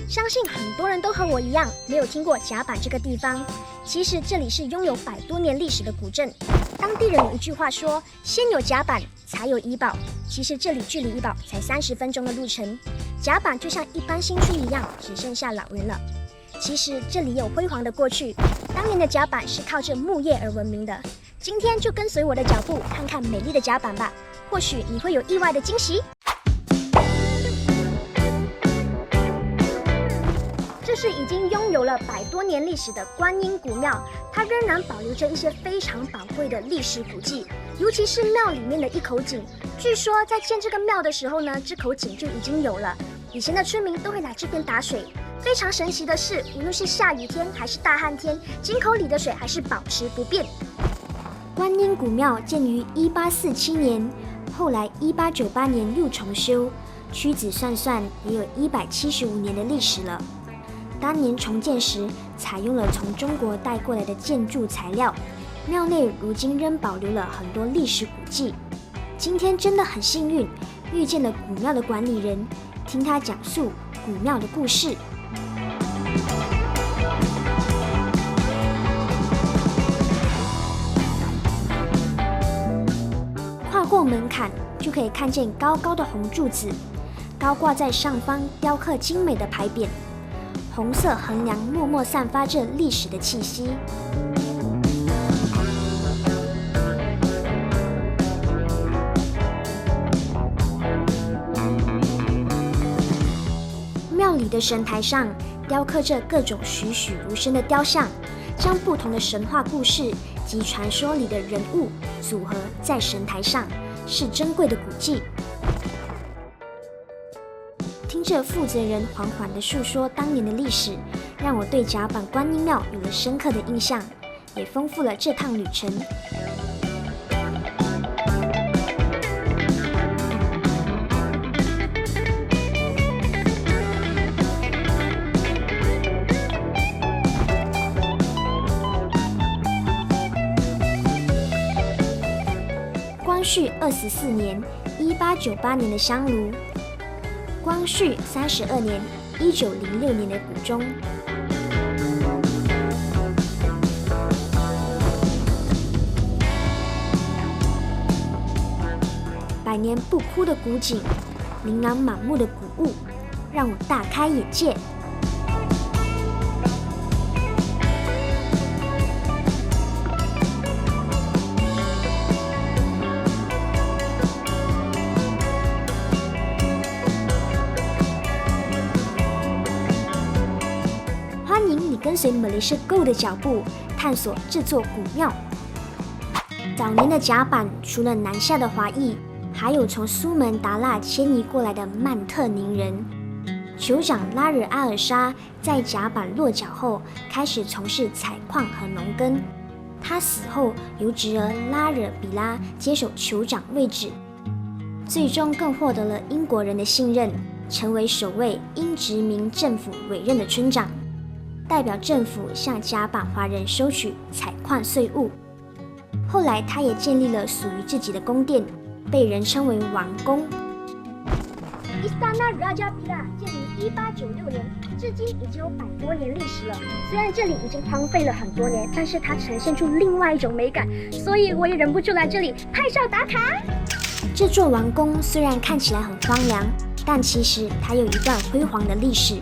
相信很多人都和我一样，没有听过甲板这个地方。其实这里是拥有100多年历史的古镇。当地人有一句话说：“先有甲板，才有怡保。”其实这里距离怡保才30分钟的路程。甲板就像一般新区一样，只剩下老人了。其实这里有辉煌的过去，当年的甲板是靠着木业而闻名的。今天就跟随我的脚步，看看美丽的甲板吧，或许你会有意外的惊喜。这是已经拥有了100多年历史的观音古庙，它仍然保留着一些非常宝贵的历史古迹，尤其是庙里面的一口井。据说在建这个庙的时候呢，这口井就已经有了。以前的村民都会来这边打水。非常神奇的是，无论是下雨天还是大旱天，井口里的水还是保持不变。观音古庙建于1847年，后来1898年又重修，屈指算算也有175年的历史了。当年重建时，采用了从中国带过来的建筑材料，庙内如今仍保留了很多历史古迹。今天真的很幸运，遇见了古庙的管理人，听他讲述古庙的故事。跨过门槛，就可以看见高高的红柱子，高挂在上方雕刻精美的牌匾。红色横梁默默散发着历史的气息。庙里的神台上雕刻着各种栩栩如生的雕像，将不同的神话故事及传说里的人物组合在神台上，是珍贵的古迹。听着负责人缓缓地述说当年的历史，让我对甲板观音庙有了深刻的印象，也丰富了这趟旅程。光绪24年，1898年的香炉。光绪32年，1906年的古钟。百年不枯的古井，琳琅满目的古物，让我大开眼界。欢迎你跟随Malaysia Go 的脚步，探索这座古庙。早年的甲板除了南下的华裔，还有从苏门答腊迁移过来的曼特宁人。酋长拉惹阿尔沙在甲板落脚后，开始从事采矿和农耕。他死后，由侄儿拉惹比拉接手酋长位置，最终更获得了英国人的信任，成为首位英殖民政府委任的村长。代表政府向甲板华人收取采矿税务。后来，他也建立了属于自己的宫殿，被人称为王宫。Istana Raja Pila 建于1896年，至今已经有100多年历史了。虽然这里已经荒废了很多年，但是它呈现出另外一种美感，所以我也忍不住来这里拍照打卡。这座王宫虽然看起来很荒凉，但其实它有一段辉煌的历史。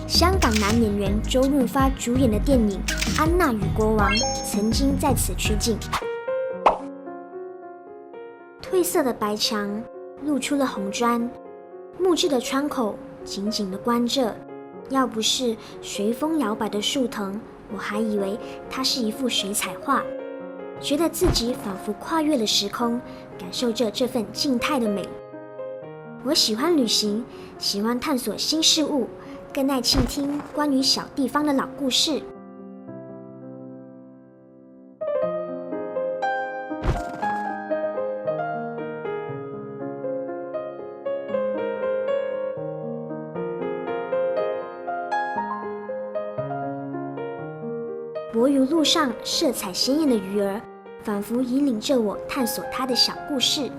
香港男演员周润发主演的电影《安娜与国王》曾经在此取景。褪色的白墙露出了红砖，木质的窗口紧紧地关着。要不是随风摇摆的树藤，我还以为它是一幅水彩画，觉得自己仿佛跨越了时空，感受着这份静态的美。我喜欢旅行，喜欢探索新事物，更爱倾听关于小地方的老故事。柏油路上色彩鲜艳的鱼儿，仿佛引领着我探索它的小故事。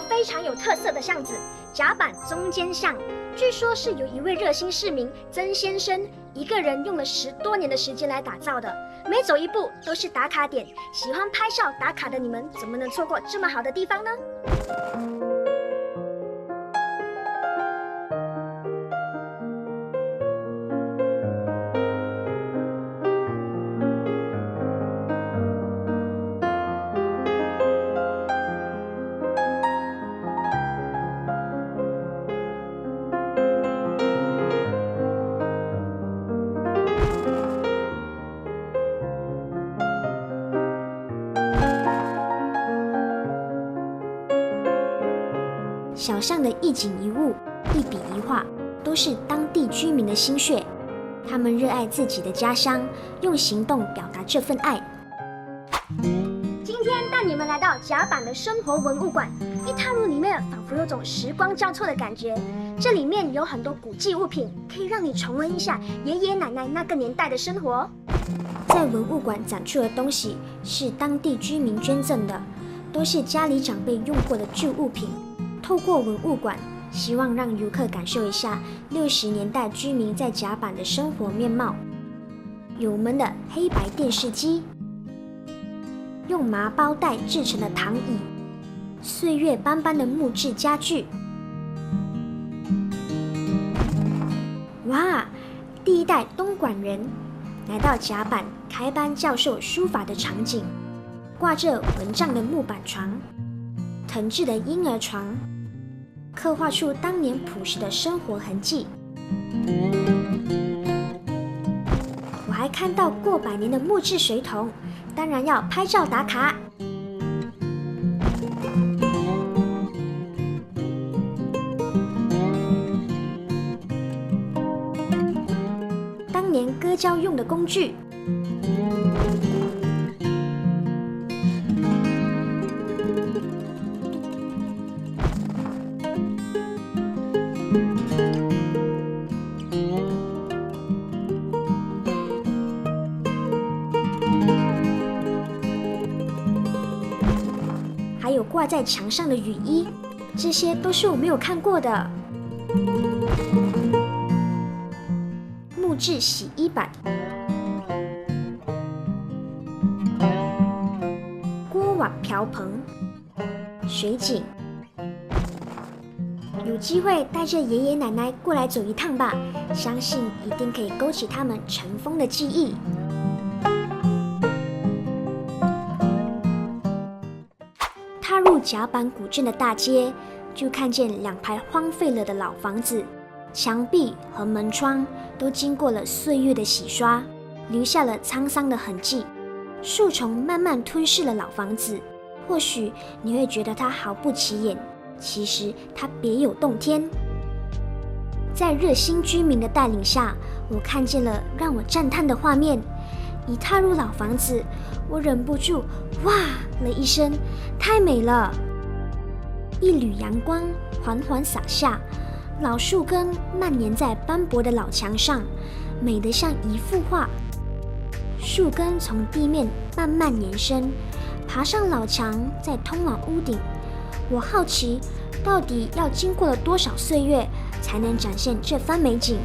条非常有特色的巷子——甲板中间巷。据说是由一位热心市民曾先生一个人用了10多年的时间来打造的，每走一步都是打卡点。喜欢拍照打卡的你们，怎么能错过这么好的地方呢？小巷的一景一物、一笔一画，都是当地居民的心血。他们热爱自己的家乡，用行动表达这份爱。今天带你们来到甲板的生活文物馆，一踏入里面，仿佛有种时光交错的感觉。这里面有很多古迹物品，可以让你重温一下爷爷奶奶那个年代的生活。在文物馆展出的东西是当地居民捐赠的，都是家里长辈用过的旧物品。透过文物馆，希望让游客感受一下60年代居民在甲板的生活面貌。有我们的黑白电视机，用麻包袋制成的躺椅，岁月斑斑的木质家具。哇，第一代东莞人来到甲板开班教授书法的场景，挂着蚊帐的木板床，藤制的婴儿床，刻画出当年朴实的生活痕迹。我还看到过100年的木质水桶，当然要拍照打卡。当年割胶用的工具。还有挂在墙上的雨衣，这些都是我没有看过的。木质洗衣板、锅碗瓢盆、水井。有机会带着爷爷奶奶过来走一趟吧，相信一定可以勾起他们尘封的记忆。踏入甲板古镇的大街，就看见2排荒废了的老房子，墙壁和门窗都经过了岁月的洗刷，留下了沧桑的痕迹。树丛慢慢吞噬了老房子，或许你会觉得它毫不起眼，其实它别有洞天。在热心居民的带领下，我看见了让我赞叹的画面。一踏入老房子，我忍不住哇了一声，太美了！一缕阳光缓缓洒下，老树根蔓延在斑驳的老墙上，美得像一幅画。树根从地面慢慢延伸，爬上老墙，再通往屋顶。我好奇，到底要经过了多少岁月，才能展现这番美景？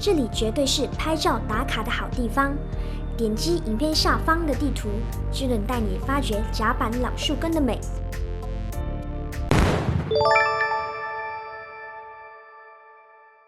这里绝对是拍照打卡的好地方。点击影片下方的地图，就能带你发掘甲板老树根的美。